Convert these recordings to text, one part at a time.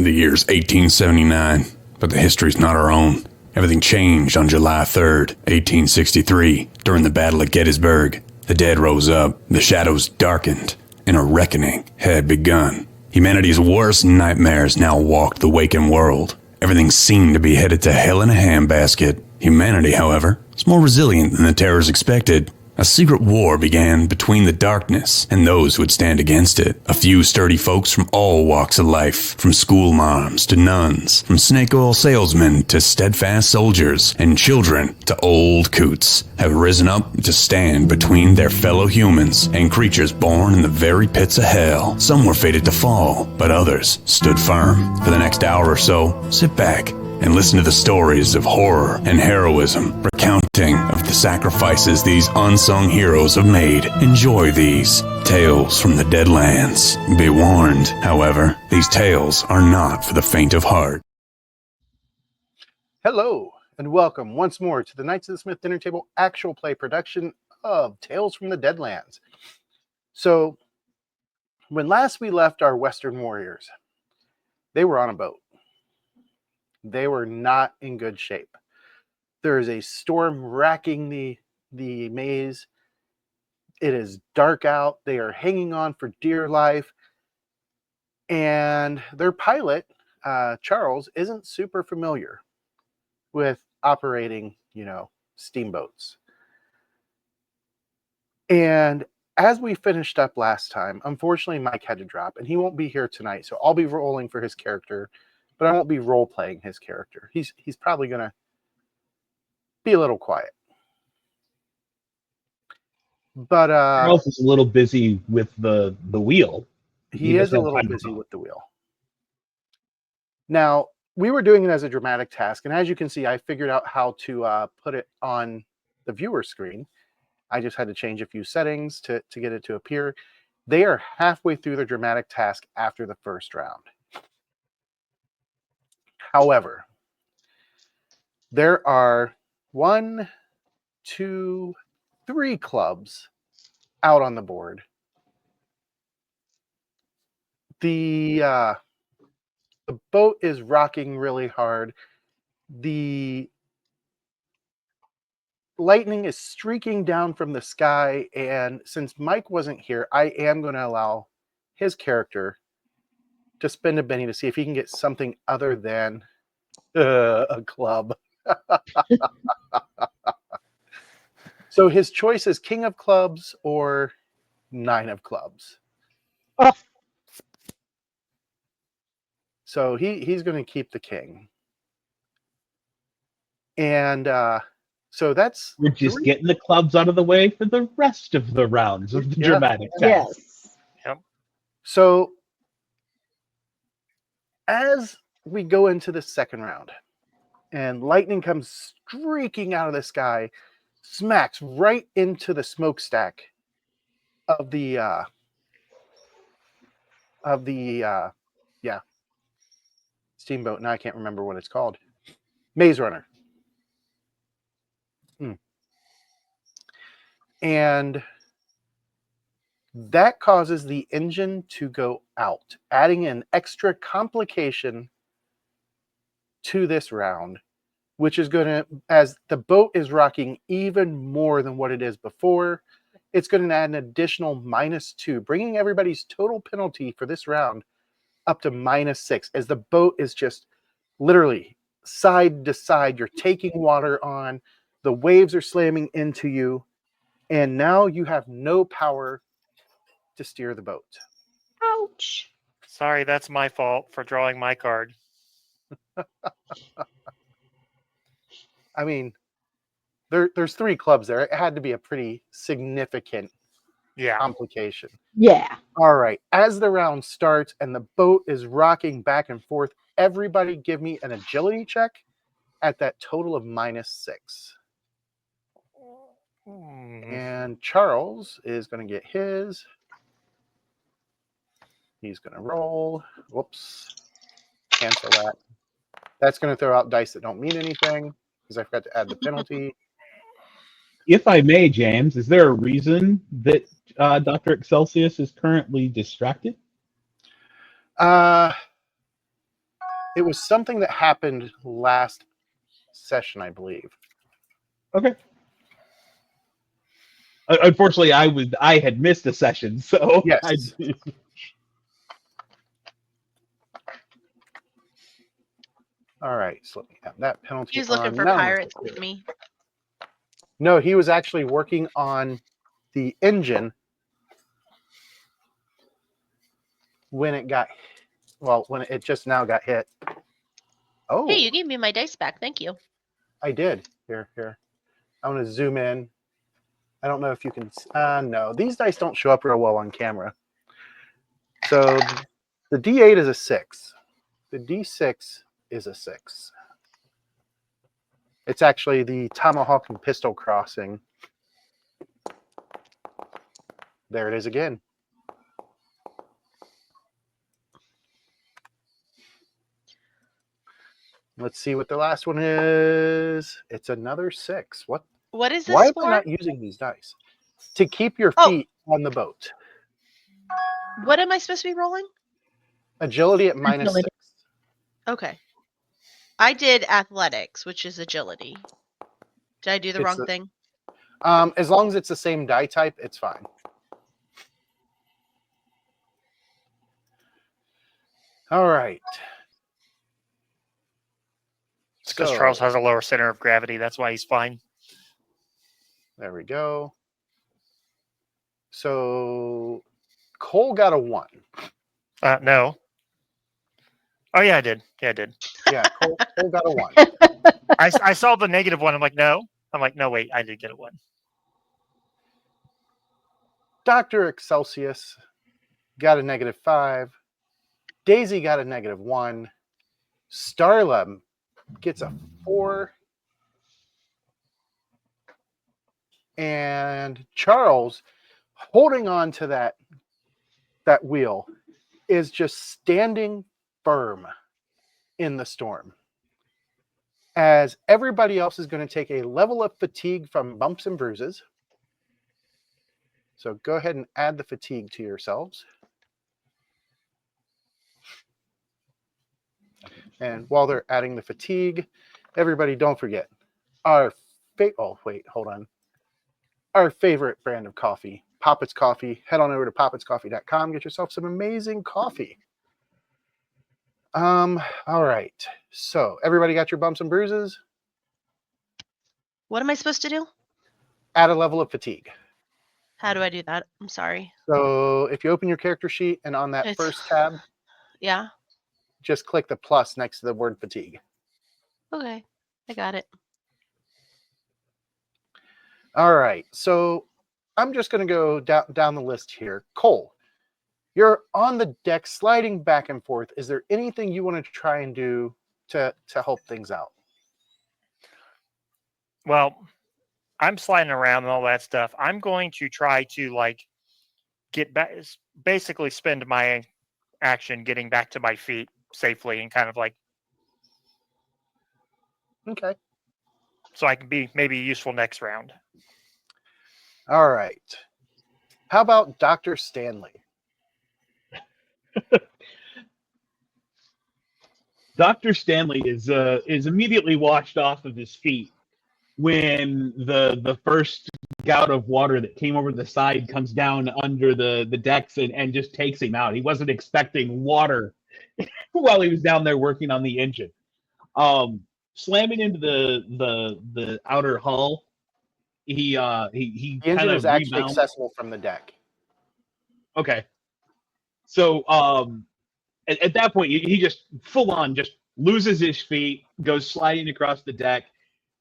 The year's 1879, but the history's not our own. Everything changed on July 3rd, 1863, during the Battle of Gettysburg. The dead rose up, the shadows darkened, and a reckoning had begun. Humanity's worst nightmares now walked the waking world. Everything seemed to be headed to hell in a handbasket. Humanity, however, was more resilient than the terrors expected. A secret war began between the darkness and those who would stand against it. A few sturdy folks from all walks of life, from school marms to nuns, from snake oil salesmen to steadfast soldiers, and children to old coots, have risen up to stand between their fellow humans and creatures born in the very pits of hell. Some were fated to fall, but others stood firm. For the next hour or so, sit back and listen to the stories of horror and heroism, recounting of the sacrifices these unsung heroes have made. Enjoy these tales from the Deadlands. Be warned, however, these tales are not for the faint of heart. Hello, and welcome once more to the Knights of the Smith Dinner Table actual play production of Tales from the Deadlands. So, when last we left our Western warriors, they were on a boat. They were not in good shape. There is a storm racking the maze. It is dark out. They are hanging on for dear life. And their pilot, Charles, isn't super familiar with operating, steamboats. And as we finished up last time, unfortunately, Mike had to drop, and he won't be here tonight. So I'll be rolling for his character, but I won't be role-playing his character. He's probably going to be a little quiet. But Charles is a little busy with the wheel. He is a little busy with the wheel. Now, we were doing it as a dramatic task, and as you can see, I figured out how to put it on the viewer screen. I just had to change a few settings to get it to appear. They are halfway through the dramatic task after the first round. However, there are 1, 2, 3 clubs out on the board. The boat is rocking really hard. The lightning is streaking down from the sky, and since Mike wasn't here, I am going to allow his character to spend a penny to see if he can get something other than a club. So his choice is King of Clubs or 9 of Clubs. Oh. So he's going to keep the king. And so that's... We're just getting the clubs out of the way for the rest of the rounds of the dramatic task. Yes. Yep. So as we go into the second round, and lightning comes streaking out of the sky, smacks right into the smokestack of the steamboat. Now I can't remember what it's called. Maze Runner. And that causes the engine to go out, adding an extra complication to this round, which is going to, as the boat is rocking even more than what it is before, it's going to add an additional -2, bringing everybody's total penalty for this round up to -6, as the boat is just literally side to side. You're taking water on, the waves are slamming into you, and now you have no power to steer the boat. Ouch. Sorry, that's my fault for drawing my card. I mean, there's 3 clubs there. It had to be a pretty significant complication. Yeah. All right. As the round starts and the boat is rocking back and forth, everybody give me an agility check at that total of -6. And Charles is going to get his. He's going to roll. Whoops. Cancel that. That's going to throw out dice that don't mean anything because I forgot to add the penalty. If I may, James, is there a reason that Dr. Excelsius is currently distracted? It was something that happened last session, I believe. Okay. Unfortunately, I had missed a session, so Yes. All right, so let me have that penalty He's looking on. for Now pirates with me. no, he was actually working on the engine when it got, well, when it just now got hit. Oh, Hey, you gave me my dice back. Thank you. I did. Here. I want to zoom in. I don't know if you can. No, these dice don't show up real well on camera. So the D8 is a 6. The D6 is a 6. It's actually the tomahawk and pistol crossing. There it is again. Let's see what the last one is. It's another 6. What? What is Why this am I for? not using these dice? To keep your Oh. feet on the boat. What am I supposed to be rolling? Agility at -6. Agility. Okay. I did athletics, which is agility. Did I do the wrong thing? As long as it's the same die type, it's fine. All right. It's because Charles has a lower center of gravity. That's why he's fine. There we go. So Cole got a 1. No. Oh, yeah, I did. Yeah, I did. Yeah, Cole got a 1. I saw the -1. I'm like, no. I'm like, no, wait, I did get a 1. Dr. Excelsius got a -5. Daisy got a -1. Starla gets a 4. And Charles, holding on to that wheel, is just standing firm in the storm. As everybody else is going to take a level of fatigue from bumps and bruises. So go ahead and add the fatigue to yourselves. And while they're adding the fatigue, everybody don't forget our our favorite brand of coffee, Poppets Coffee. Head on over to poppetscoffee.com. Get yourself some amazing coffee. All right. So everybody got your bumps and bruises? What am I supposed to do? Add a level of fatigue. How do I do that? I'm sorry. So if you open your character sheet and on that first tab, yeah, just click the plus next to the word fatigue. Okay, I got it. All right. So I'm just going to go down the list here. Cole, you're on the deck sliding back and forth. Is there anything you want to try and do to help things out? Well, I'm sliding around and all that stuff. I'm going to try to get back, basically spend my action getting back to my feet safely and kind of Okay. so I can be maybe useful next round. All right. How about Dr. Stanley? Dr. Stanley is immediately washed off of his feet when the first gout of water that came over the side comes down under the decks and just takes him out. He wasn't expecting water while he was down there working on the engine. Slamming into the outer hull, he The kind engine of is actually rebounds. accessible from the deck. Okay. So at that point, he just full on just loses his feet, goes sliding across the deck,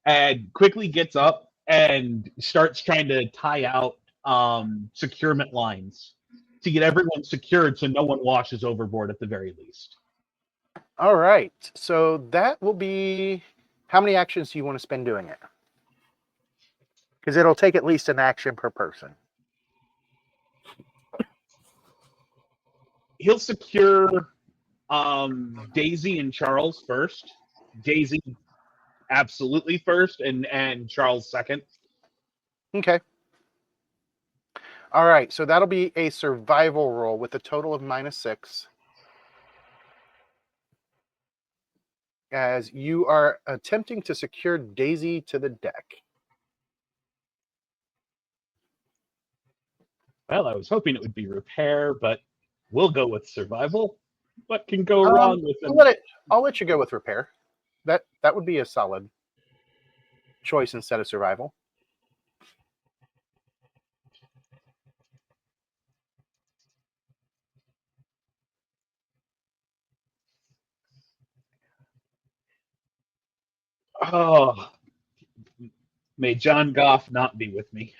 and quickly gets up and starts trying to tie out securement lines to get everyone secured so no one washes overboard at the very least. All right. So that will be, how many actions do you want to spend doing it? Because it'll take at least an action per person. He'll secure Daisy and Charles first. Daisy absolutely first, and Charles second. Okay. All right. So that'll be a survival roll with a total of -6. as you are attempting to secure Daisy to the deck. Well, I was hoping it would be repair, but we'll go with survival. What can go wrong with them? I'll let you go with repair. That would be a solid choice instead of survival. Oh, may John Goff not be with me.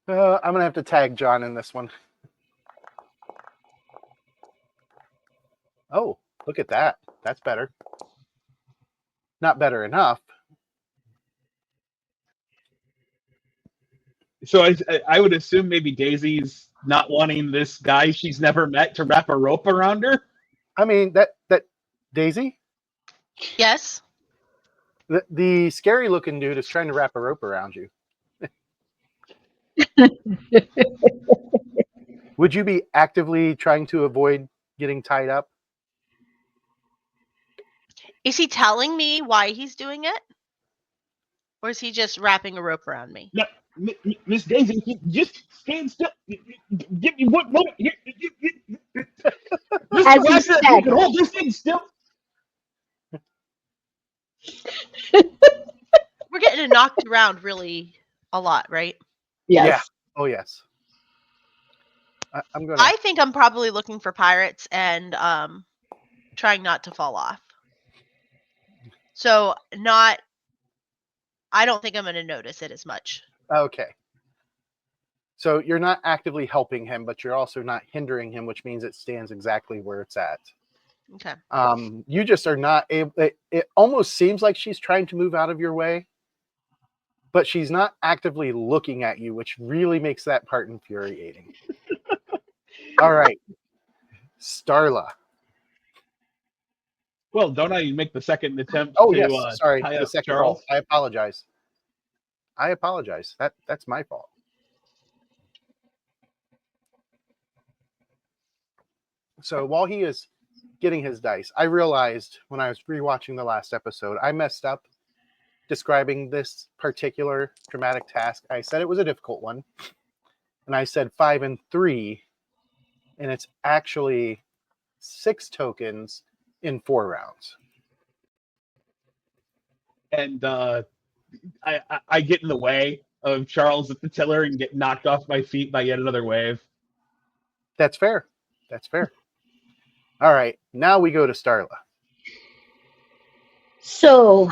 I'm gonna have to tag John in this one. Oh, look at that. That's better. Not better enough. So I would assume maybe Daisy's not wanting this guy she's never met to wrap a rope around her. I mean, that Daisy, Yes. the scary looking dude is trying to wrap a rope around you. Would you be actively trying to avoid getting tied up? Is he telling me why he's doing it? Or is he just wrapping a rope around me? No, Miss Daisy, just stand still. Give me one moment here. As he Wagner, you can hold this thing still. We're getting knocked around really a lot, right? Yes. Yeah. Oh yes. I'm gonna. I think I'm probably looking for pirates and trying not to fall off. So I don't think I'm going to notice it as much. Okay. So you're not actively helping him, but you're also not hindering him, which means it stands exactly where it's at. Okay. You just are not able. It almost seems like she's trying to move out of your way, but she's not actively looking at you, which really makes that part infuriating. All right, Starla. Well, don't I make the second attempt Oh to yes, sorry, tie the up second Charles? call. I apologize. That's my fault. So while he is getting his dice, I realized when I was rewatching the last episode, I messed up describing this particular dramatic task. I said it was a difficult one, and I said 5 and 3, and it's actually 6 tokens in 4 rounds. And I get in the way of Charles at the tiller and get knocked off my feet by yet another wave. That's fair. That's fair. All right, now we go to Starla. So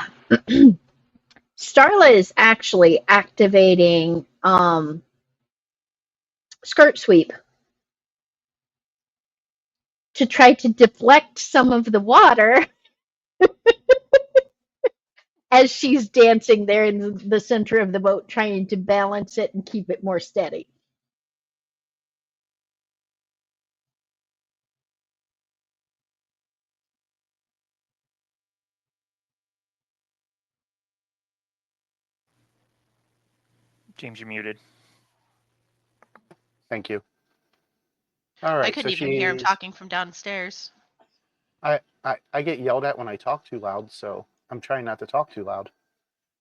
Starla is actually activating skirt sweep to try to deflect some of the water as she's dancing there in the center of the boat, trying to balance it and keep it more steady. James, you're muted. Thank you. All right. I couldn't even hear him talking from downstairs. I get yelled at when I talk too loud, so I'm trying not to talk too loud.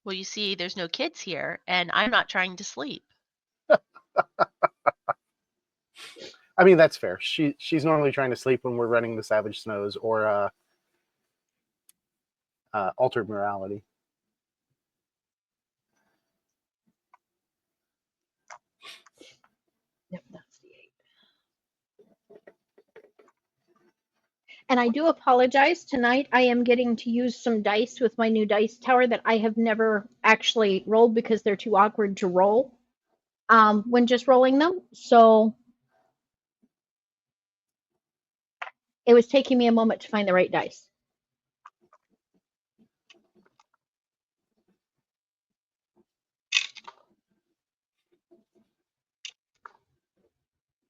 Well, you see, there's no kids here, and I'm not trying to sleep. I mean, that's fair. She's normally trying to sleep when we're running the Savage Snows or Altered Morality. Yep, that's the 8. And I do apologize. Tonight I am getting to use some dice with my new dice tower that I have never actually rolled because they're too awkward to roll when just rolling them. So it was taking me a moment to find the right dice.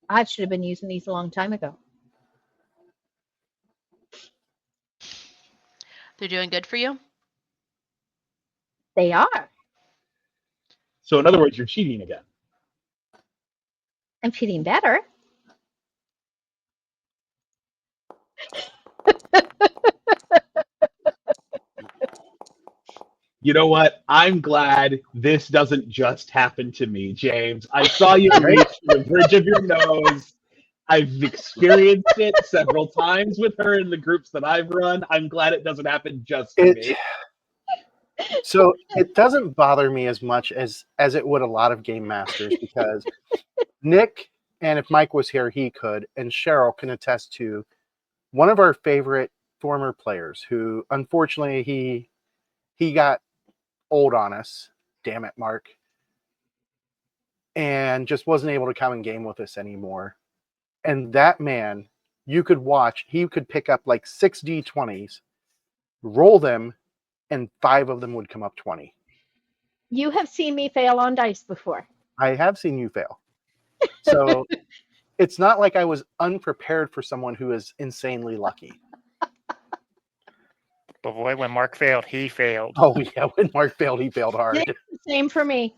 I should have been using these a long time ago. They're doing good for you? They are. So in other words, you're cheating again. I'm feeling better. You know what? I'm glad this doesn't just happen to me, James. I saw you Right? reach for the bridge of your nose. I've experienced it several times with her in the groups that I've run. I'm glad it doesn't happen just to It me. so it doesn't bother me as much as it would a lot of game masters, because Nick, and if Mike was here, he could, and Cheryl can attest to one of our favorite former players who, unfortunately, he got old on us. Damn it, Mark. And just wasn't able to come and game with us anymore. And that man, you could watch, he could pick up like 6 D20s, roll them, and 5 of them would come up 20. You have seen me fail on dice before. I have seen you fail. So it's not like I was unprepared for someone who is insanely lucky. But boy, when Mark failed, he failed. Oh, yeah, when Mark failed, he failed hard. Same for me.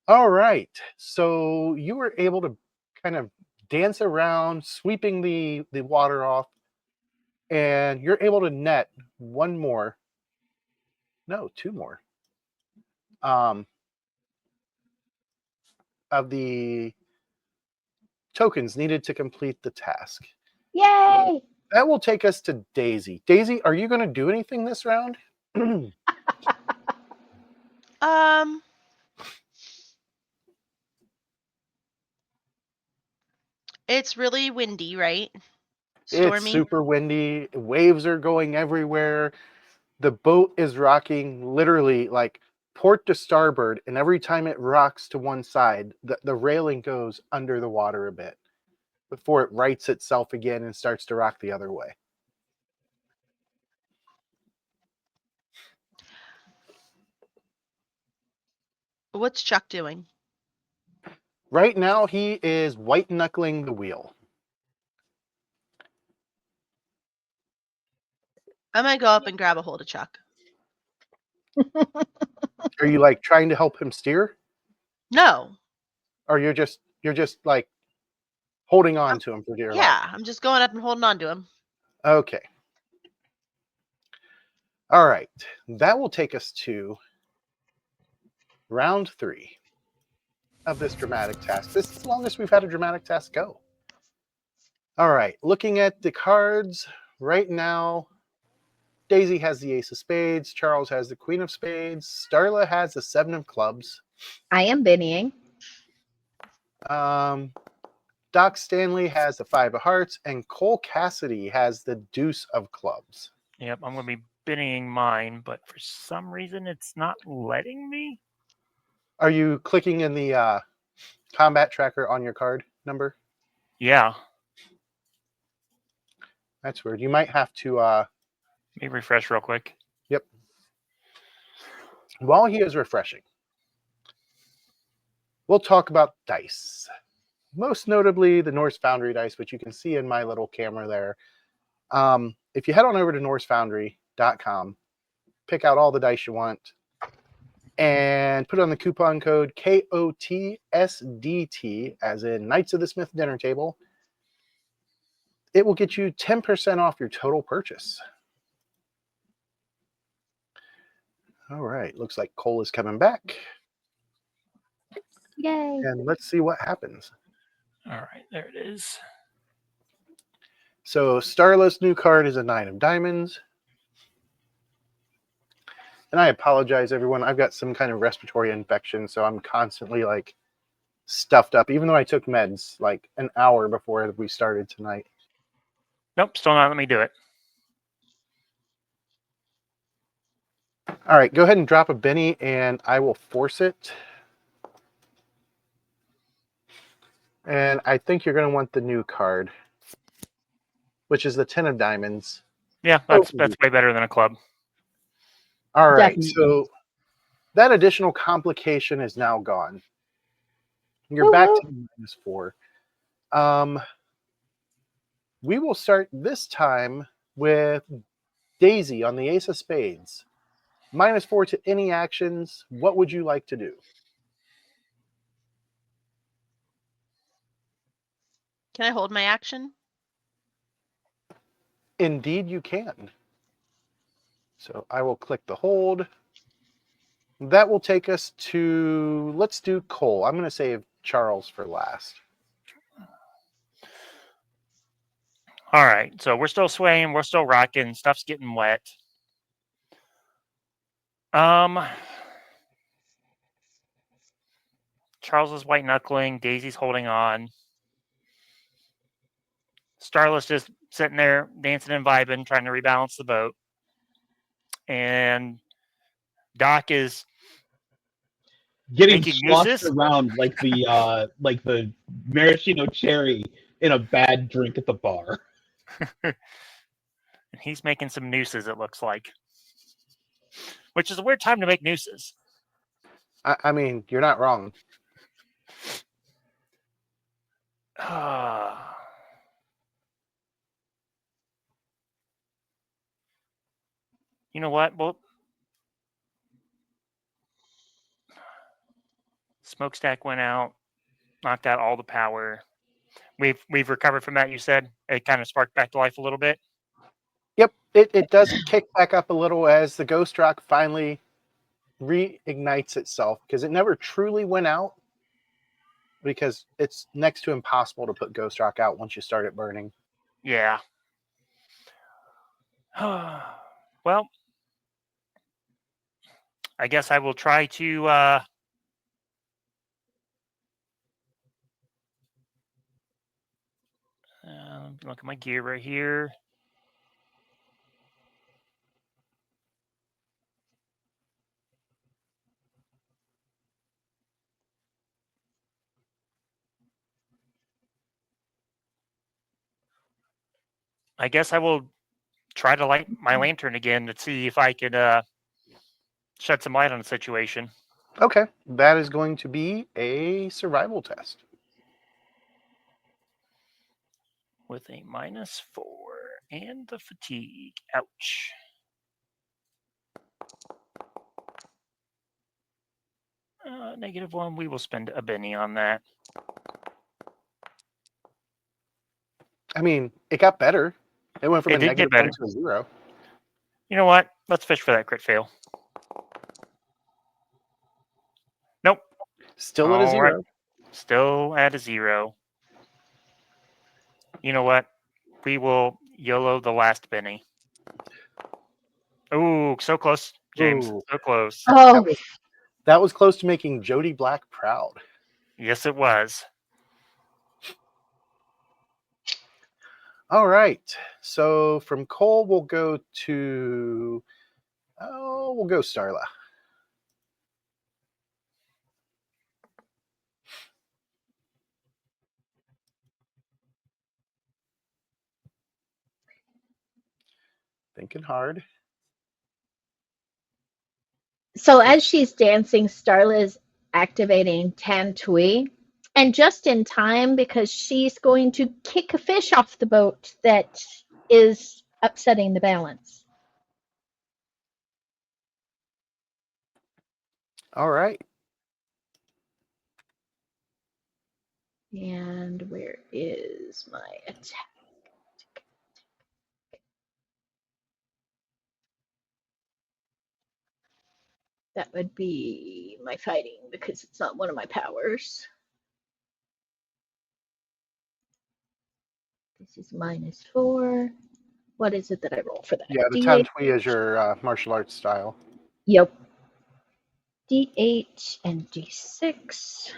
All right. So you were able to kind of dance around, sweeping the water off, and you're able to net 2 more of the tokens needed to complete the task. Yay! That will take us to Daisy. Daisy, are you going to do anything this round? It's really windy, right? It's Stormy. super windy. Waves are going everywhere. The boat is rocking literally like port to starboard, and every time it rocks to one side, the railing goes under the water a bit before it rights itself again and starts to rock the other way. What's Chuck doing? Right now, he is white knuckling the wheel. I'm gonna go up and grab a hold of Chuck. Are you like trying to help him steer, No. or you're just like holding on to him for dear life? Yeah, I'm just going up and holding on to him. Okay. All right. That will take us to round 3 of this dramatic task. This is the longest we've had a dramatic task go. All right. Looking at the cards right now, Daisy has the ace of spades. Charles has the queen of spades. Starla has the 7 of clubs. I am binnying. Doc Stanley has the 5 of hearts, and Cole Cassidy has the deuce of clubs. Yep, I'm going to be binning mine, but for some reason it's not letting me. Are you clicking in the combat tracker on your card number? Yeah. That's weird. You might have to... Let me refresh real quick. Yep. While he is refreshing, we'll talk about dice. Most notably the Norse Foundry dice, which you can see in my little camera there. If you head on over to norsefoundry.com, pick out all the dice you want, and put on the coupon code KOTSDT, as in Knights of the Smith Dinner Table, it will get you 10% off your total purchase. All right, looks like Cole is coming back. Yay! And let's see what happens. All right, there it is. So Starla's new card is a 9 of diamonds. And I apologize, everyone. I've got some kind of respiratory infection, so I'm constantly like stuffed up, even though I took meds like an hour before we started tonight. Nope, still not letting me do it. All right, go ahead and drop a Benny, and I will force it. And I think you're going to want the new card, which is the 10 of diamonds. Yeah, that's way better than a club. All right, Definitely. so that additional complication is now gone. You're back to -4. We will start this time with Daisy on the ace of spades. -4 to any actions. What would you like to do? Can I hold my action? Indeed, you can. So I will click the hold. That will take us to, let's do Cole. I'm going to save Charles for last. All right, so we're still swaying, we're still rocking, stuff's getting wet. Charles is white knuckling, Daisy's holding on. Starla's just sitting there dancing and vibing, trying to rebalance the boat. And Doc is getting making sloshed nooses. around like the maraschino cherry in a bad drink at the bar. And he's making some nooses, it looks like. Which is a weird time to make nooses. I mean, you're not wrong. You know what? Well, smokestack went out, knocked out all the power. We've recovered from that, you said? It kind of sparked back to life a little bit? Yep, it does kick back up a little as the ghost rock finally reignites itself, because it never truly went out, because it's next to impossible to put ghost rock out once you start it burning. Yeah. Well, I guess I will try to look at my gear right here. I guess I will try to light my lantern again to see if I could shed some light on the situation. Okay, that is going to be a survival test. With a -4 and the fatigue. Ouch. -1. We will spend a Benny on that. I mean, it got better. It went from It a did get -1 better. to a 0. You know what? Let's fish for that crit fail. Nope. Still at a All 0. right. Still at a 0. You know what? We will YOLO the last Benny. Ooh, so close, James. Ooh. So close. Oh, That was close to making Jody Black proud. Yes, it was. All right. So from Cole, we'll go to... Oh, we'll go Starla. Thinking hard. so as she's dancing, Starla is activating Tantui, and just in time because she's going to kick a fish off the boat that is upsetting the balance. All right. And where is my attack? That would be my fighting because it's not one of my powers. This is -4. What is it that I roll for that? Yeah, the D8. Tantui is your martial arts style. Yep. D8 and D6.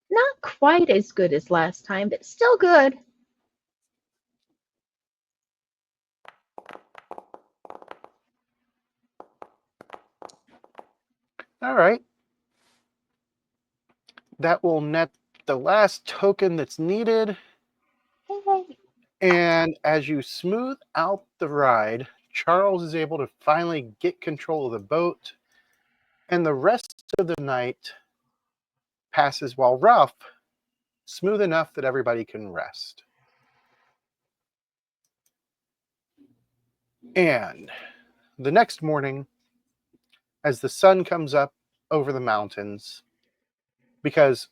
Not quite as good as last time, but still good. All right. That will net the last token that's needed. Yay. And as you smooth out the ride, Charles is able to finally get control of the boat. And the rest of the night passes, while rough, smooth enough that everybody can rest. And the next morning, as the sun comes up over the mountains because,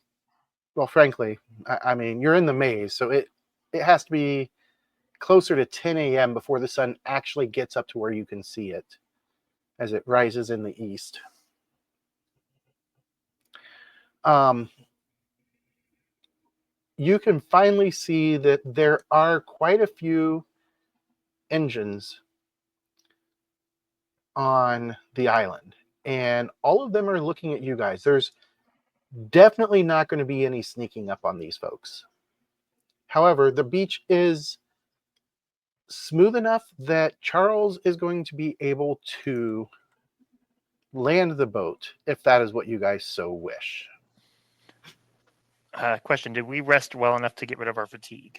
well, frankly, I mean, you're in the maze, so it has to be closer to 10 a.m. before the sun actually gets up to where you can see it as it rises in the east. You can finally see that there are quite a few engines on the island, and all of them are looking at you guys. There's definitely not going to be any sneaking up on these folks. However, the beach is smooth enough that Charles is going to be able to land the boat if that is what you guys so wish. Question: did we rest well enough to get rid of our fatigue?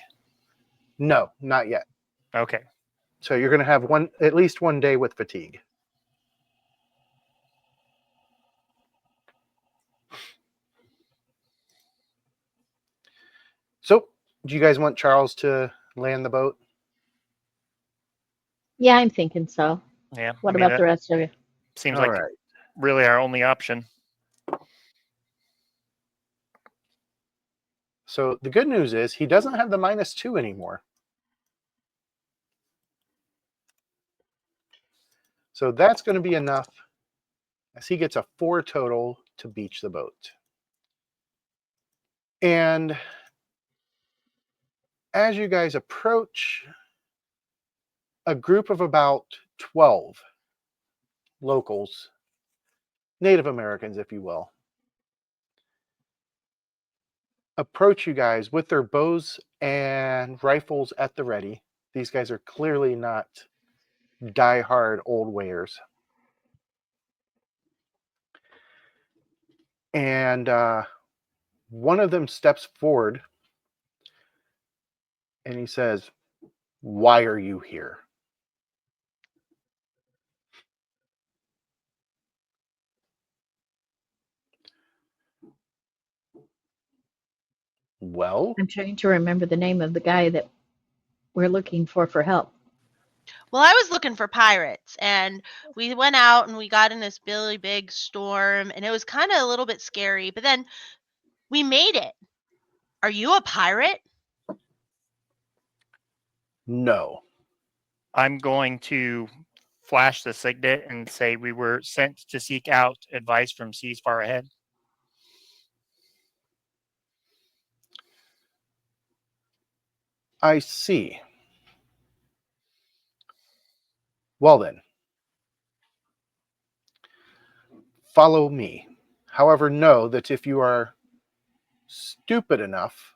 No, not yet. Okay. So you're going to have at least one day with fatigue. So, do you guys want Charles to land the boat? Yeah, I'm thinking so. Yeah. What I mean, about the rest of you? seems All like right. really our only option. So the good news is he doesn't have the -2 anymore. So that's going to be enough as he gets a 4 total to beach the boat. And as you guys approach, a group of about 12 locals, Native Americans, if you will, approach you guys with their bows and rifles at the ready. These guys are clearly not die-hard old warriors. And one of them steps forward and he says, "Why are you here?" Well, I'm trying to remember the name of the guy that we're looking for help. Well, I was looking for pirates, and we went out and we got in this really big storm, and it was kind of a little bit scary, but then we made it. Are you a pirate? no. I'm going to flash the signet and say we were sent to seek out advice from seas far ahead. I see. Well then, follow me. However, know that if you are stupid enough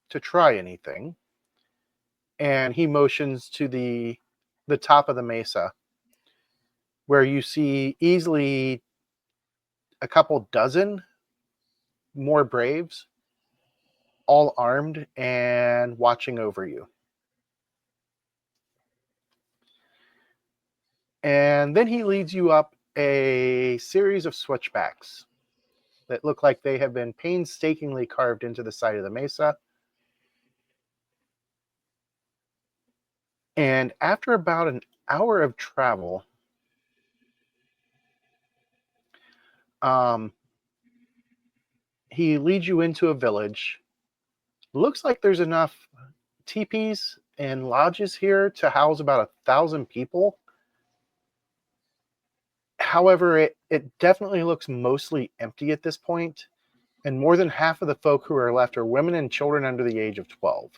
to try anything, and he motions to the top of the mesa, where you see easily a couple dozen more braves, all armed and watching over you. And then he leads you up a series of switchbacks that look like they have been painstakingly carved into the side of the mesa. And after about an hour of travel, he leads you into a village. Looks like there's enough teepees and lodges here to house about 1,000 people. However, it definitely looks mostly empty at this point, and more than half of the folk who are left are women and children under the age of 12.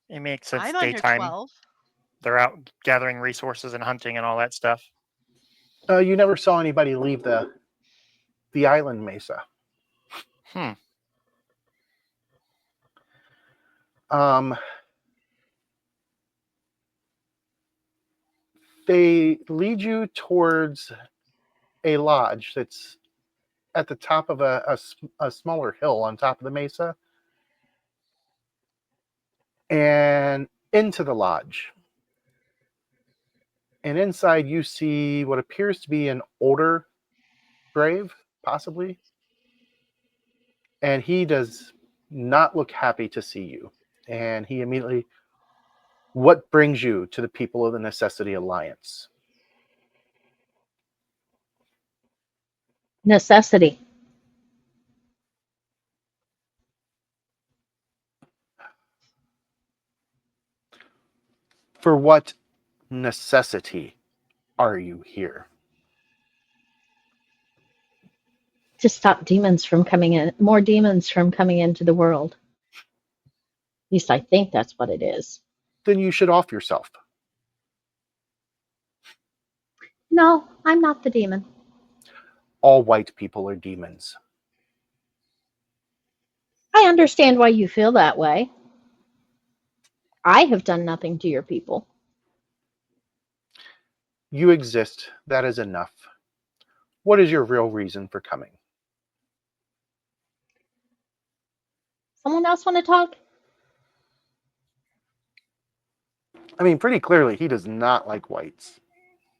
It makes sense. I'm under Daytime. 12. They're out gathering resources and hunting and all that stuff. You never saw anybody leave the island mesa. They lead you towards a lodge that's at the top of a smaller hill on top of the mesa, and into the lodge. And inside you see what appears to be an older brave, possibly. And he does not look happy to see you. And he immediately, "What brings you to the people of the Necessity Alliance?" Necessity. For what necessity are you here? To stop demons from coming in, more demons from coming into the world. At least I think that's what it is. Then you should off yourself. No, I'm not the demon. All white people are demons. I understand why you feel that way. I have done nothing to your people. You exist. That is enough. What is your real reason for coming? Someone else want to talk? I mean, pretty clearly, he does not like whites.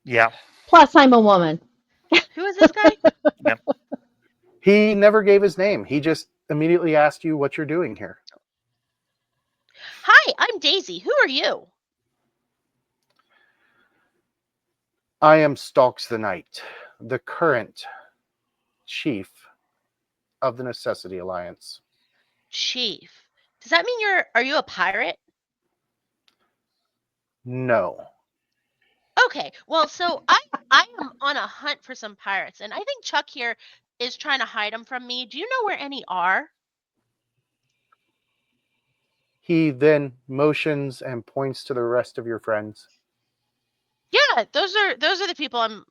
Yeah. Plus, I'm a woman. Who is this guy? Yep. He never gave his name. He just immediately asked you what you're doing here. Hi, I'm Daisy. Who are you? I am Stalks the Knight, the current chief of the Necessity Alliance. Chief. Does that mean are you a pirate? No. Okay. Well, so I am on a hunt for some pirates, and I think Chuck here is trying to hide them from me. Do you know where any are? He then motions and points to the rest of your friends. Yeah, those are the people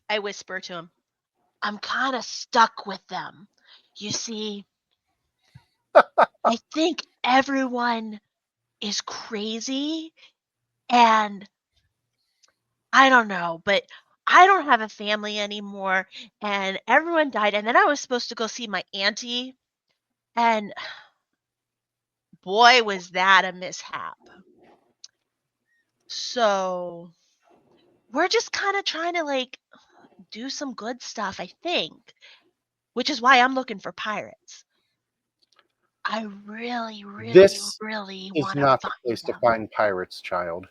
I whisper to him. I'm kind of stuck with them. You see, I think everyone is crazy, and I don't know, but I don't have a family anymore, and everyone died, and then I was supposed to go see my auntie, and boy, was that a mishap. So we're just kind of trying to like do some good stuff, I think, which is why I'm looking for pirates. I really, really, This really is want to not the find place to them. find pirates, child.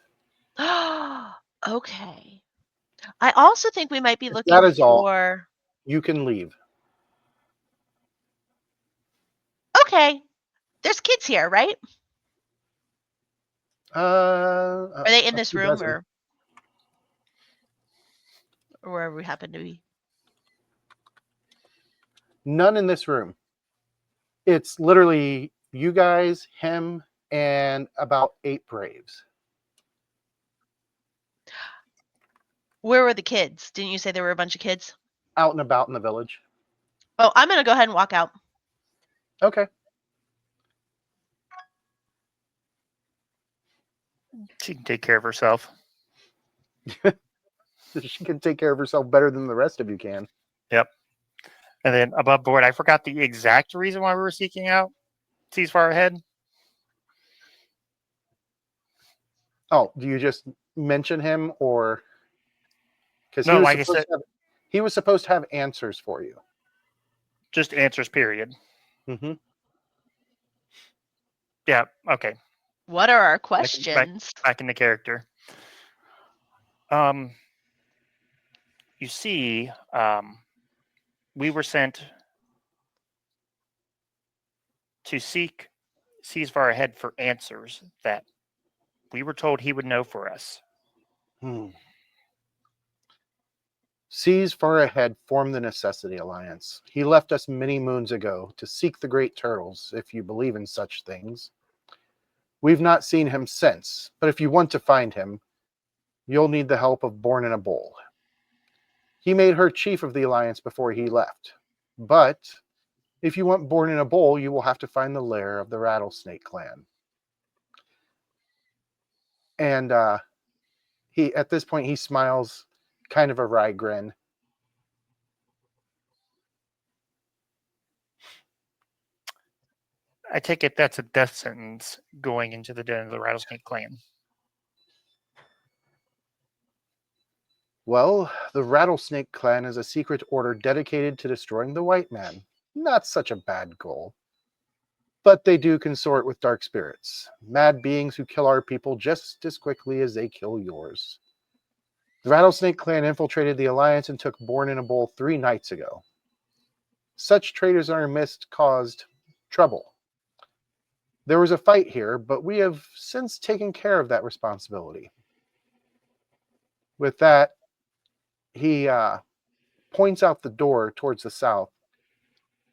Okay. I also think we might be If that looking is all, for. you can leave. Okay. There's kids here, right? Are they in A this few room dozen. or wherever we happen to be? None in this room. It's literally you guys, him, and about 8 braves. Where were the kids? Didn't you say there were a bunch of kids? Out and about in the village. Oh, I'm going to go ahead and walk out. Okay. She can take care of herself. She can take care of herself better than the rest of you can. Yep. And then above board, I forgot the exact reason why we were seeking out Seas Far Ahead. Oh, do you just mention him, or because No, like I said, he was supposed to have answers for you? just answers, period. Mm-hmm. Yeah, okay. What are our Back questions? in the character. You see, we were sent to seek Seas Far Ahead for answers that we were told he would know for us. Seas Far Ahead formed the Necessity Alliance. He left us many moons ago to seek the great turtles, if you believe in such things. We've not seen him since, but if you want to find him, you'll need the help of Born in a Bowl. He made her chief of the Alliance before he left. But if you want Born in a Bowl, you will have to find the lair of the Rattlesnake Clan. And he, at this point, he smiles, kind of a wry grin. I take it that's a death sentence going into the den of the Rattlesnake Clan. Well, the Rattlesnake Clan is a secret order dedicated to destroying the white man. Not such a bad goal. But they do consort with dark spirits, mad beings who kill our people just as quickly as they kill yours. The Rattlesnake clan infiltrated the Alliance and took Born in a Bowl 3 nights ago. Such traitors in our midst caused trouble. There was a fight here, but we have since taken care of that responsibility. With that, he points out the door towards the south,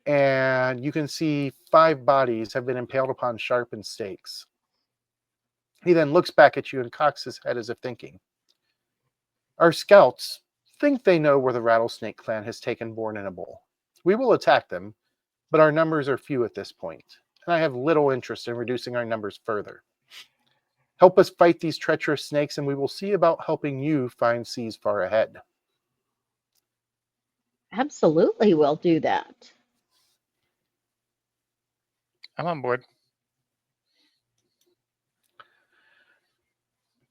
and you can see 5 bodies have been impaled upon sharpened stakes. He then looks back at you and cocks his head as if thinking. Our scouts think they know where the Rattlesnake clan has taken Born in a Bowl. We will attack them, but our numbers are few at this point, and I have little interest in reducing our numbers further. Help us fight these treacherous snakes, and we will see about helping you find seas far ahead. Absolutely, we'll do that. I'm on board.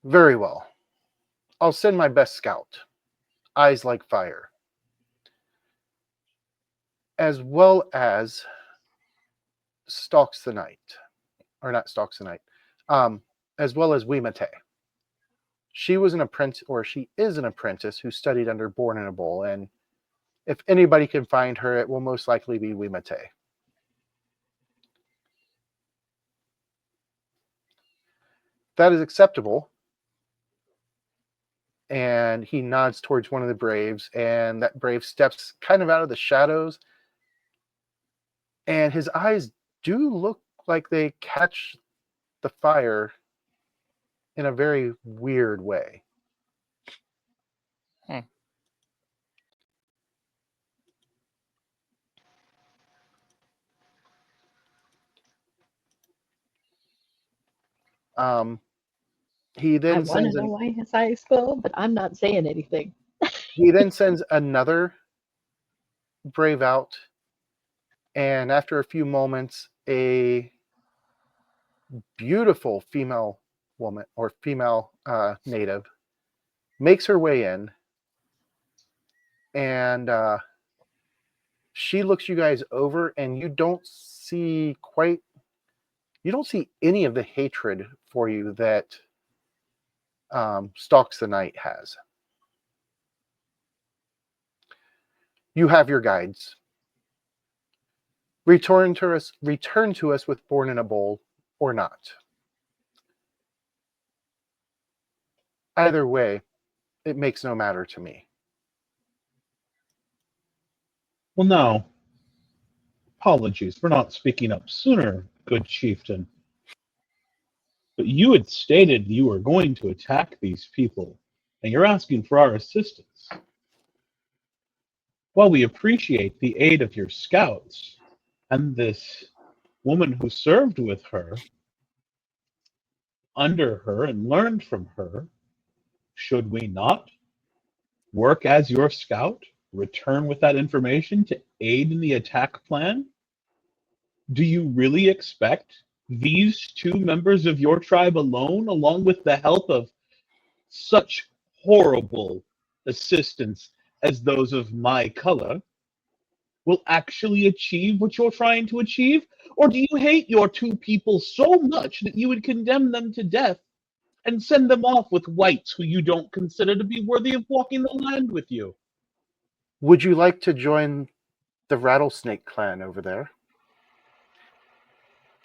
Very well. I'll send my best scout, Eyes Like Fire, as well as Stalks the Night, or not Stalks the Night, as well as Wimate. She was an apprentice, or she is an apprentice who studied under Born in a Bowl, and if anybody can find her, it will most likely be Wimate. That is acceptable. And he nods towards one of the Braves, and that Brave steps kind of out of the shadows, and his eyes do look like they catch the fire in a very weird way. He I then want to sends know why his eyes glow, but I'm not saying anything. he then sends another Brave out, and after a few moments, a beautiful female woman or female native makes her way in, and she looks you guys over, and you don't see any of the hatred for you that Stalks the Night has. You have your guides. Return to us with Born in a Bowl or not. Either way, it makes no matter to me. Well, now, apologies for not speaking up sooner, good chieftain. But you had stated you were going to attack these people, and you're asking for our assistance. While we appreciate the aid of your scouts and this woman who served with her, under her, and learned from her, should we not work as your scout, return with that information to aid in the attack plan? Do you really expect these 2 members of your tribe alone, along with the help of such horrible assistants as those of my color, will actually achieve what you're trying to achieve? Or do you hate your 2 people so much that you would condemn them to death and send them off with whites who you don't consider to be worthy of walking the land with you? Would you like to join the Rattlesnake clan over there?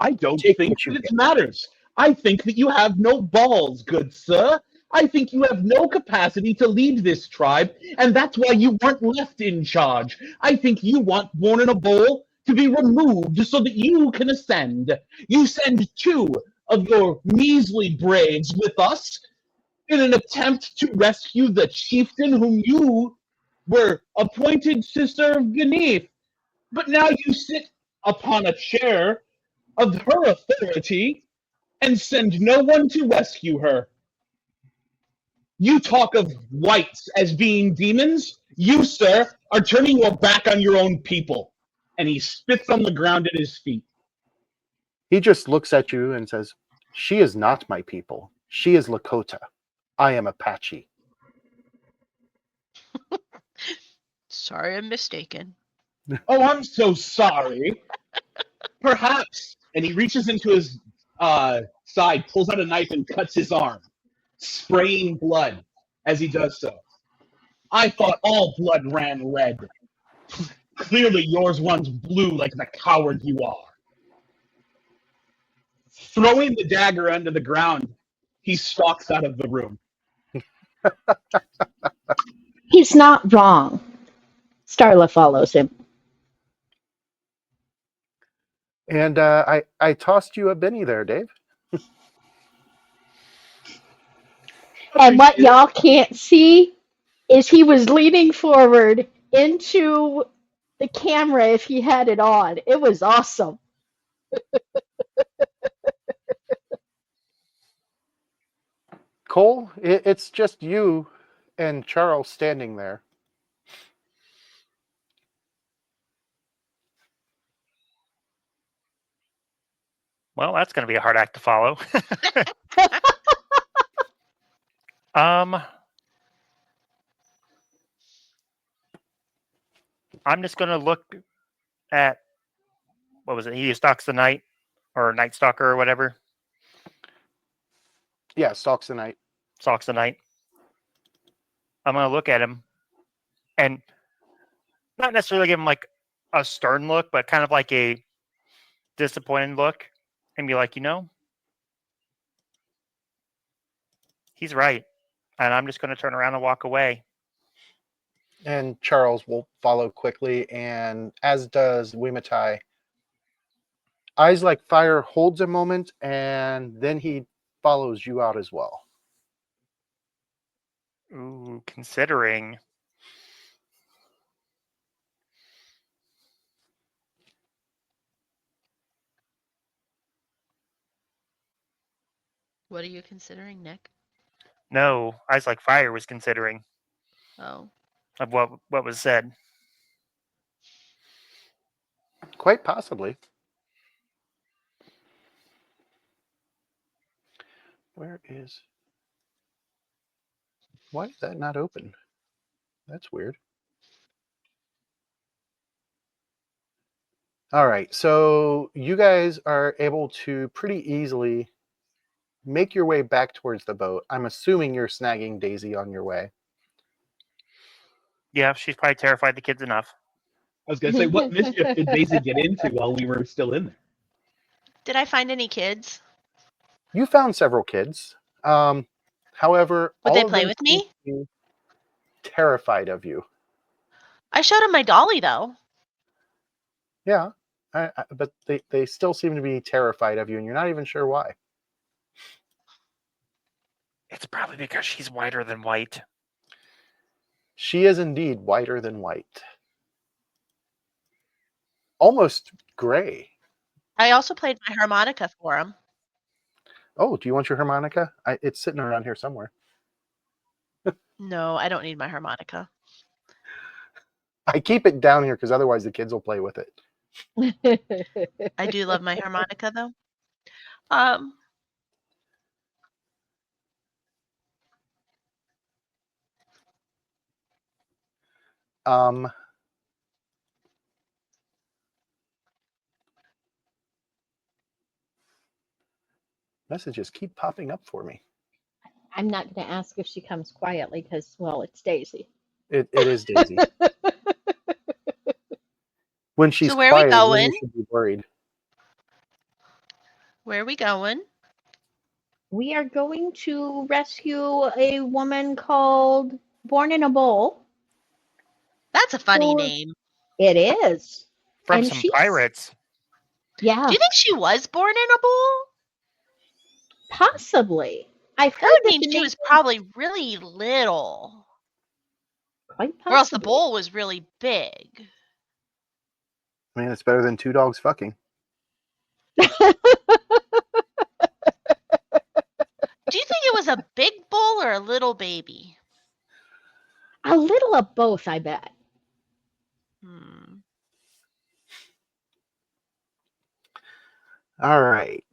I don't Take think what you that it get. matters. I think that you have no balls, good sir. I think you have no capacity to lead this tribe, and that's why you weren't left in charge. I think you want Born in a Bowl to be removed so that you can ascend. You send 2 of your measly braves with us in an attempt to rescue the chieftain whom you were appointed to serve beneath. But now you sit upon a chair of her authority and send no one to rescue her. You talk of whites as being demons. You, sir, are turning your back on your own people. And he spits on the ground at his feet. He just looks at you and says, "She is not my people. She is Lakota. I am Apache." Sorry, I'm mistaken. Oh, I'm so sorry. Perhaps. And he reaches into his side, pulls out a knife, and cuts his arm, spraying blood as he does so. I thought all blood ran red. Clearly yours runs blue like the coward you are. Throwing the dagger onto the ground, he stalks out of the room. He's not wrong. Starla follows him. And I tossed you a Benny there, Dave. And what y'all can't see is he was leaning forward into the camera if he had it on. It was awesome. Cole, it's just you and Charles standing there. Well, that's going to be a hard act to follow. I'm just going to look at, what was it? He stalks the night, or Night Stalker, or whatever. Yeah, stalks the night. Stalks the night. I'm going to look at him and not necessarily give him like a stern look, but kind of like a disappointed look and be like, he's right. And I'm just going to turn around and walk away. And Charles will follow quickly, and as does Wimatai. Eyes like fire holds a moment, and then he follows you out as well. Ooh, considering. What are you considering, Nick? No, Eyes Like Fire was considering Oh. of what was said. Quite possibly. Where is... Why is that not open? That's weird. All right, so you guys are able to pretty easily make your way back towards the boat. I'm assuming you're snagging Daisy on your way. Yeah, she's probably terrified the kids enough. I was going to say, what mischief did Daisy get into while we were still in there? Did I find any kids? You found several kids. However, Would all they of play them with seem me? to be terrified of you. I showed him my dolly, though. Yeah, but they still seem to be terrified of you, and you're not even sure why. It's probably because she's whiter than white. She is indeed whiter than white. Almost gray. I also played my harmonica for him. Oh, do you want your harmonica? It's sitting around here somewhere. No, I don't need my harmonica. I keep it down here because otherwise the kids will play with it. I do love my harmonica, though. Messages keep popping up for me. I'm not going to ask if she comes quietly because, well, it's Daisy. It is Daisy. When she's So where are we quiet, then going? you should be worried. Where are we going? We are going to rescue a woman called Born in a Bowl. That's a funny Or- name. It is. From And some she's- pirates. Yeah, Do you think she was born in a bowl? possibly. I've heard That would that mean the she was probably really little. quite Or else the possibly. bowl was really big. I mean, it's better than two dogs fucking. Do you think it was a big bull or a little baby? A little of both, I bet. All right.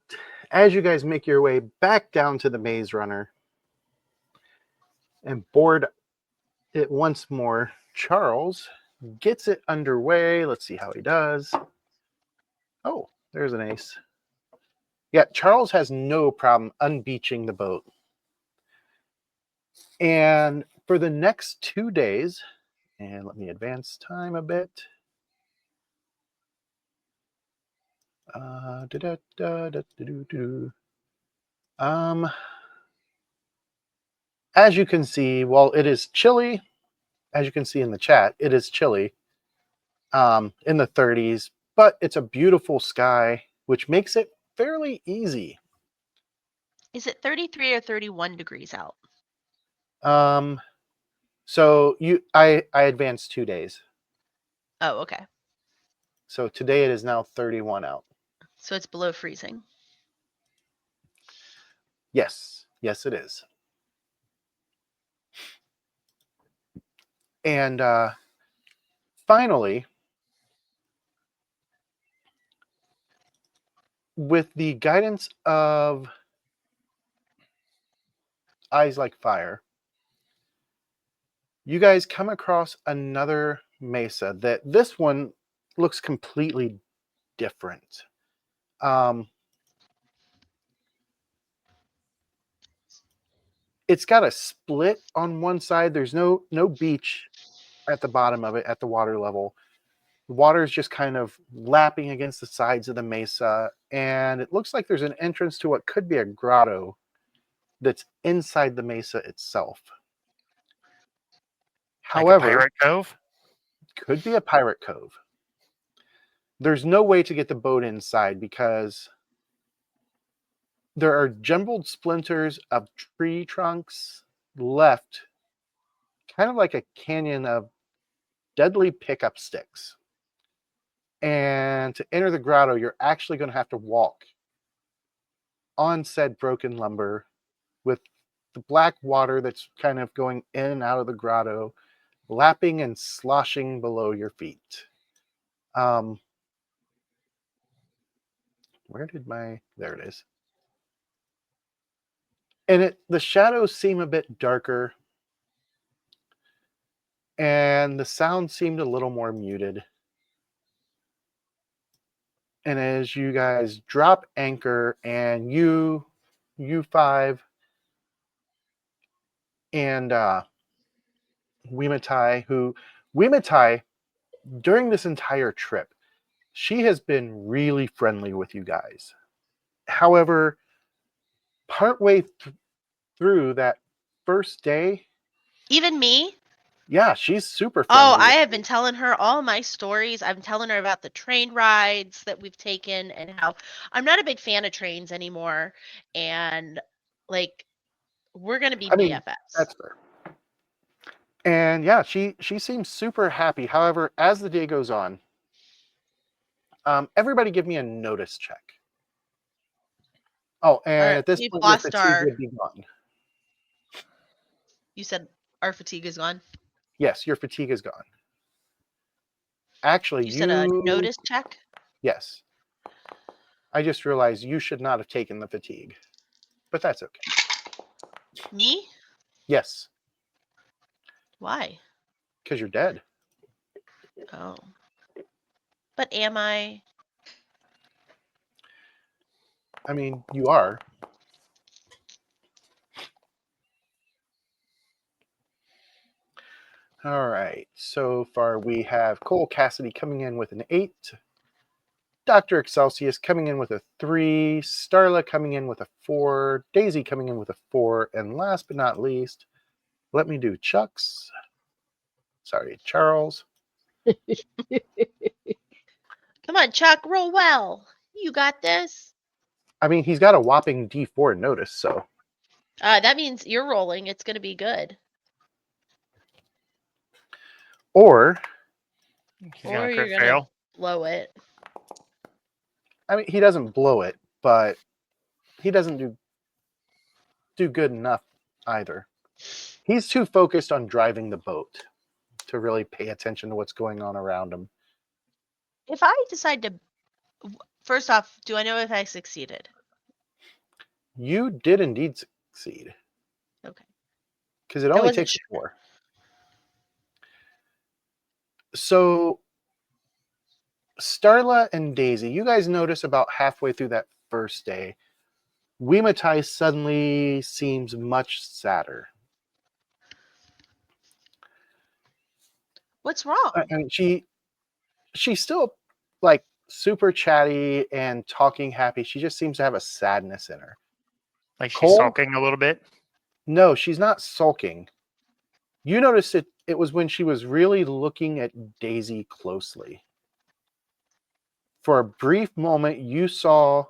As you guys make your way back down to the Maze Runner and board it once more, Charles gets it underway. Let's see how he does. Oh, there's an ace. Yeah, Charles has no problem unbeaching the boat. And For the next 2 days, and let me advance time a bit. As you can see, while it is chilly, as you can see in the chat, it is chilly in the 30s, but it's a beautiful sky, which makes it fairly easy. Is it 33 or 31 degrees out? So I advanced 2 days. Oh, okay. So today it is now 31 out. So it's below freezing. Yes, yes, it is. And finally, with the guidance of Eyes Like Fire, you guys come across another mesa that this one looks completely different. It's got a split on one side. There's no beach at the bottom of it at the water level. The water is just kind of lapping against the sides of the mesa, and it looks like there's an entrance to what could be a grotto that's inside the mesa itself. Like a However, pirate cove? could be a pirate cove. There's no way to get the boat inside because there are jumbled splinters of tree trunks left, kind of like a canyon of deadly pickup sticks. And to enter the grotto, you're actually going to have to walk on said broken lumber with the black water that's kind of going in and out of the grotto, lapping and sloshing below your feet. Where did there it is. And the shadows seem a bit darker, and the sound seemed a little more muted. And as you guys drop anchor, and you five and Wimatai, during this entire trip, she has been really friendly with you guys. However, partway through that first day, Even me? yeah, she's super Oh, friendly. I have been telling her all my stories. I'm telling her about the train rides that we've taken and how I'm not a big fan of trains anymore. And like, we're going to be BFFs. That's fair. And yeah, she seems super happy. However, as the day goes on, everybody give me a notice check. Oh, and at this we've point, your lost fatigue would be gone. You said our fatigue is gone? Yes, your fatigue is gone. Actually, You said a notice check? Yes. I just realized you should not have taken the fatigue, but that's okay. Me? Yes. Why? Because you're dead. Oh. But am I? I mean, you are. All right. So far, we have Cole Cassidy coming in with an 8. Dr. Excelsius coming in with a 3. Starla coming in with a 4. Daisy coming in with a 4. And last but not least, let me do Chuck's. Sorry, Charles. Come on, Chuck, roll well. You got this. I mean, he's got a whopping D4 notice, so. That means you're rolling. It's going to be good. Or Or you're going to blow it. I mean, he doesn't blow it, but he doesn't do good enough either. He's too focused on driving the boat to really pay attention to what's going on around him. If I decide to, first off, do I know if I succeeded? You did indeed succeed. Okay. Because it only takes 4. So, Starla and Daisy, you guys notice about halfway through that first day, Wimatai suddenly seems much sadder. What's wrong? I mean, she's still like super chatty and talking happy. She just seems to have a sadness in her. Like she's Cole? sulking a little bit. No, she's not sulking. You noticed it was when she was really looking at Daisy closely. For a brief moment, you saw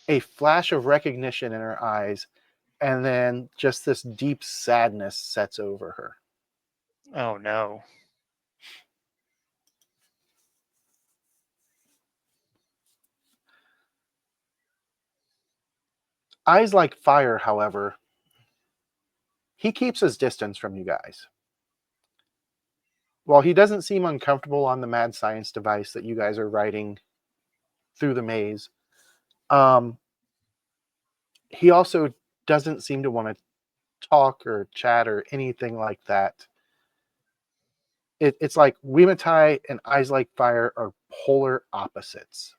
a flash of recognition in her eyes, and then just this deep sadness sets over her. Oh no. Eyes like fire, however, he keeps his distance from you guys. While he doesn't seem uncomfortable on the mad science device that you guys are riding through the maze, he also doesn't seem to want to talk or chat or anything like that. It's like Wimatai and Eyes Like Fire are polar opposites.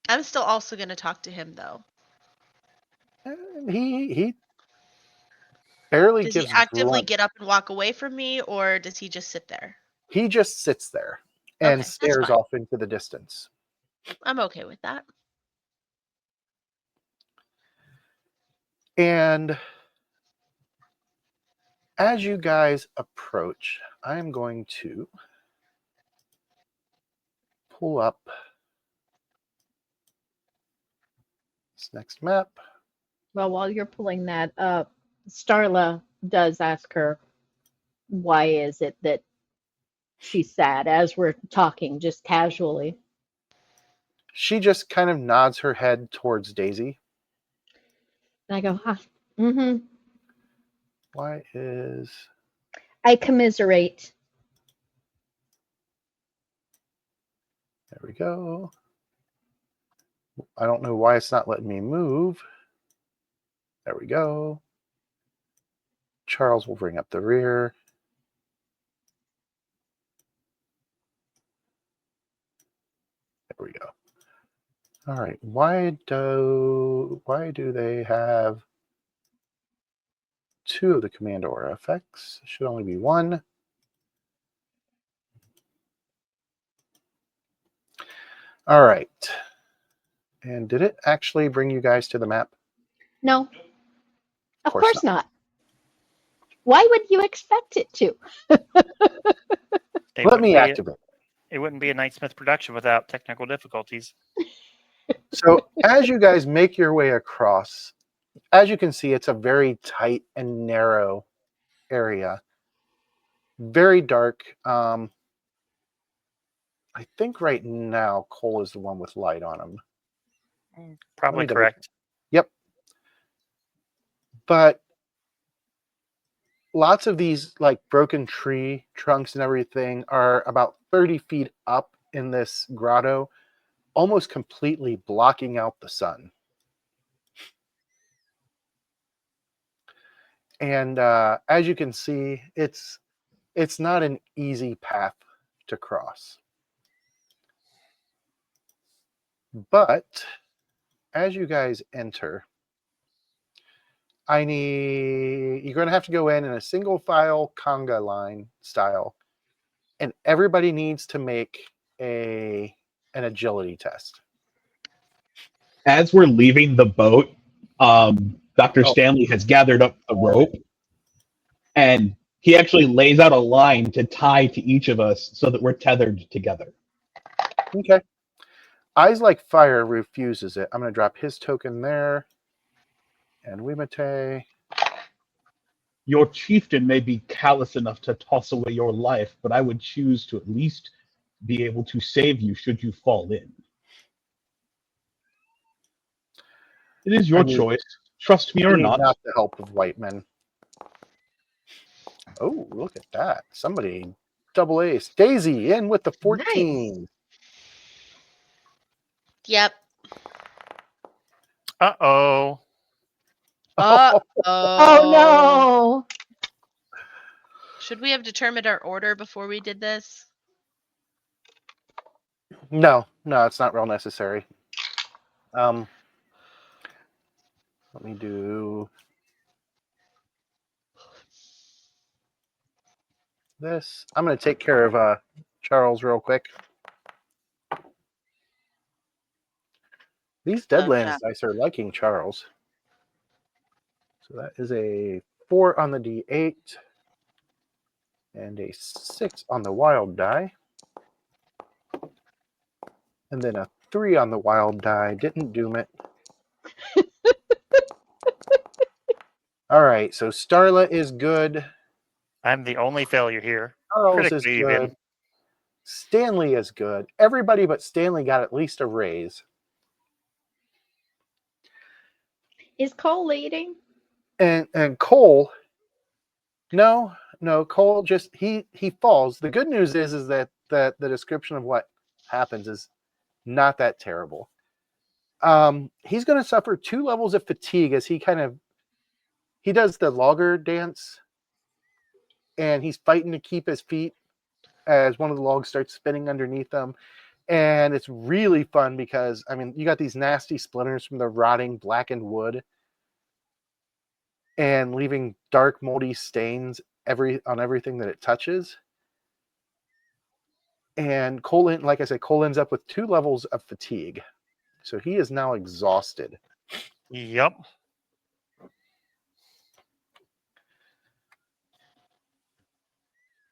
I'm still also going to talk to him, though. And he barely Does he gives actively grunt. get up and walk away from me, or does he just sit there? He just sits there and Okay, that's stares fine. off into the distance. I'm okay with that. And as you guys approach, I'm going to pull up this next map. Well, while you're pulling that up, Starla does ask her, why is it that she's sad as we're talking, just casually. She just kind of nods her head towards Daisy. And I go, mm-hmm. Why is... I commiserate. There we go. I don't know why it's not letting me move. There we go. Charles will bring up the rear. There we go. All right. Why do they have two of the command aura effects? It should only be one. All right. And did it actually bring you guys to the map? No, of course course not. Why would you expect it to? Let me activate. It wouldn't be a Nightsmith production without technical difficulties. So as you guys make your way across, as you can see, it's a very tight and narrow area. Very dark. I think right now Cole is the one with light on him. Probably correct. Yep. But lots of these like broken tree trunks and everything are about 30 feet up in this grotto, almost completely blocking out the sun. And as you can see, it's not an easy path to cross. But as you guys enter, you're going to have to go in a single file conga line style, and everybody needs to make an agility test. As we're leaving the boat, Dr. Stanley has gathered up the rope, and he actually lays out a line to tie to each of us so that we're tethered together. Okay. Eyes Like Fire refuses it. I'm going to drop his token there. And Wimate. Your chieftain may be callous enough to toss away your life, but I would choose to at least be able to save you should you fall in. It is your choice. Trust me or not. Not the help of white men. Oh, look at that. Somebody double ace. Daisy in with the 14. Nice. Yep. Uh-oh. Uh-oh. Oh no. Should we have determined our order before we did this? No, it's not real necessary. Let me do... this. I'm going to take care of Charles real quick. These Deadlands dice are liking Charles. So that is a 4 on the D8 and a 6 on the wild die. And then a 3 on the wild die. Didn't doom it. All right, so Starla is good. I'm the only failure here. Charles is Critically good. even. Stanley is good. Everybody but Stanley got at least a raise. Is Cole leading? And Cole, no, Cole just he falls. The good news is that the description of what happens is not that terrible. He's going to suffer 2 levels of fatigue as he does the logger dance, and he's fighting to keep his feet as one of the logs starts spinning underneath him. And it's really fun because, I mean, you got these nasty splinters from the rotting blackened wood and leaving dark moldy stains on everything that it touches. And Cole, like I said, Cole ends up with 2 levels of fatigue. So he is now exhausted. Yep.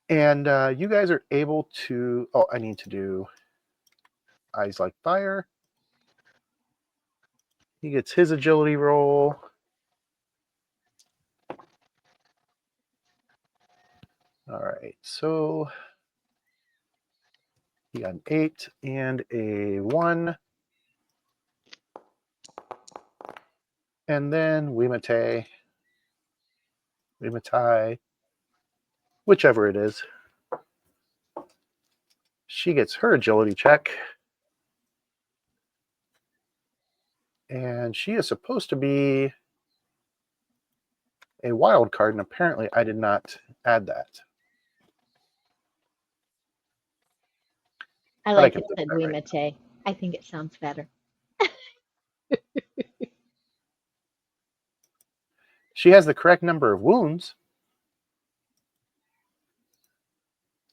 And you guys are able to... Oh, I need to do Eyes Like Fire. He gets his agility roll. All right, so he got an 8 and a 1. And then Wimatai, whichever it is. She gets her agility check. And she is supposed to be a wild card, and apparently I did not add that. I But like can it flip said that right Wimate. I think it sounds better. She has the correct number of wounds.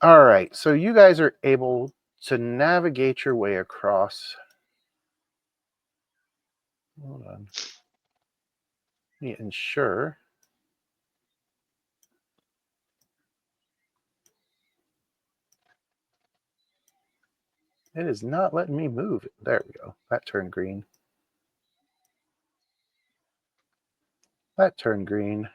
All right, so you guys are able to navigate your way across. Hold on. Let me ensure. It is not letting me move. There we go. That turned green. That turned green.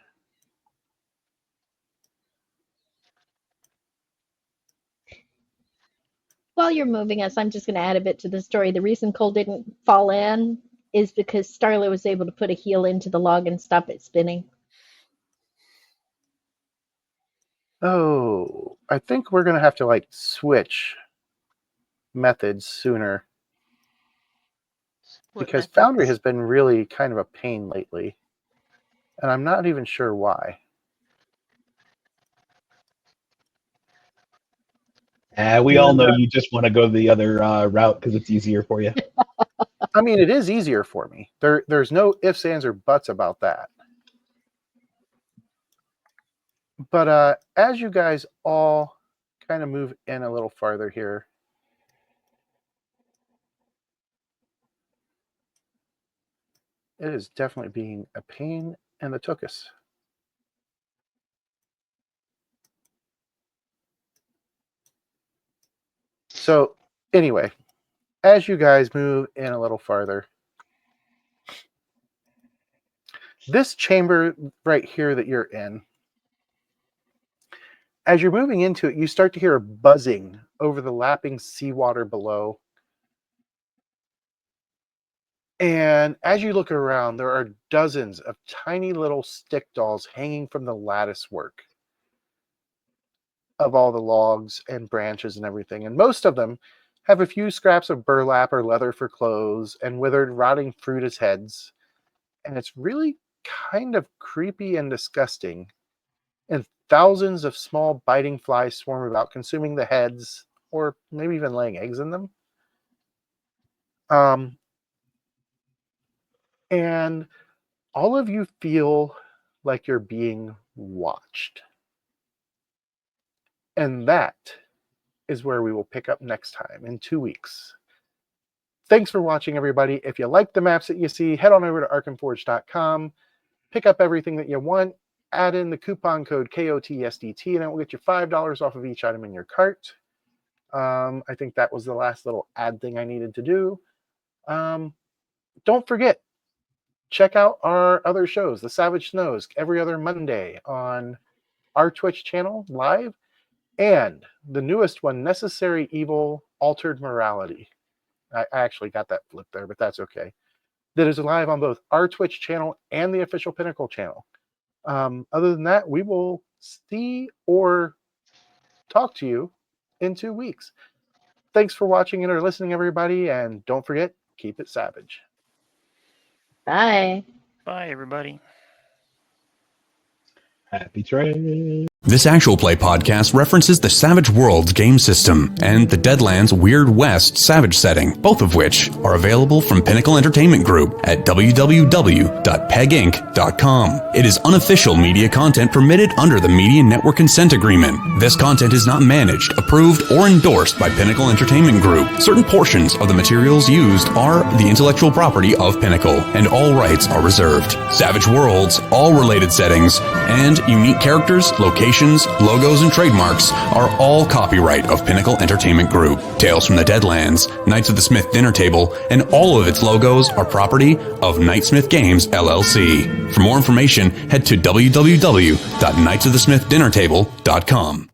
While you're moving us, I'm just going to add a bit to the story. The reason Cole didn't fall in is because Starla was able to put a heel into the log and stop it spinning. Oh, I think we're going to have to like switch methods sooner. Because Foundry has been really kind of a pain lately. And I'm not even sure why. We all know you just want to go the other route because it's easier for you. I mean, it is easier for me. There's no ifs, ands, or buts about that. But as you guys all kind of move in a little farther here, it is definitely being a pain in the tuchus. So anyway, as you guys move in a little farther, this chamber right here that you're in, as you're moving into it, you start to hear a buzzing over the lapping seawater below. And as you look around, there are dozens of tiny little stick dolls hanging from the lattice work of all the logs and branches and everything. And most of them have a few scraps of burlap or leather for clothes and withered, rotting fruit as heads. And it's really kind of creepy and disgusting. And thousands of small biting flies swarm about, consuming the heads or maybe even laying eggs in them. And all of you feel like you're being watched. And that is where we will pick up next time in 2 weeks. Thanks for watching, everybody. If you like the maps that you see, head on over to arkhamforge.com, pick up everything that you want, add in the coupon code KOTSDT, and it will get you $5 off of each item in your cart. I think that was the last little ad thing I needed to do. Don't forget, check out our other shows, The Savage Snows, every other Monday on our Twitch channel live, and the newest one, Necessary Evil Altered Morality. I actually got that flipped there, but that's okay. That is live on both our Twitch channel and the official Pinnacle channel. Other than that, we will see or talk to you in 2 weeks. Thanks for watching and or listening, everybody, and don't forget, keep it savage. Bye. Bye, everybody. Happy trails. This actual play podcast references the Savage Worlds game system and the Deadlands Weird West Savage setting, both of which are available from Pinnacle Entertainment Group at www.peginc.com. It is unofficial media content permitted under the Media Network Consent Agreement. This content is not managed, approved, or endorsed by Pinnacle Entertainment Group. Certain portions of the materials used are the intellectual property of Pinnacle, and all rights are reserved. Savage Worlds, all related settings, and unique characters, locations, logos, and trademarks are all copyright of Pinnacle Entertainment Group. Tales from the Deadlands, Knights of the Smith Dinner Table, and all of its logos are property of Knightsmith Games, LLC. For more information, head to www.knightsofthesmithdinnertable.com.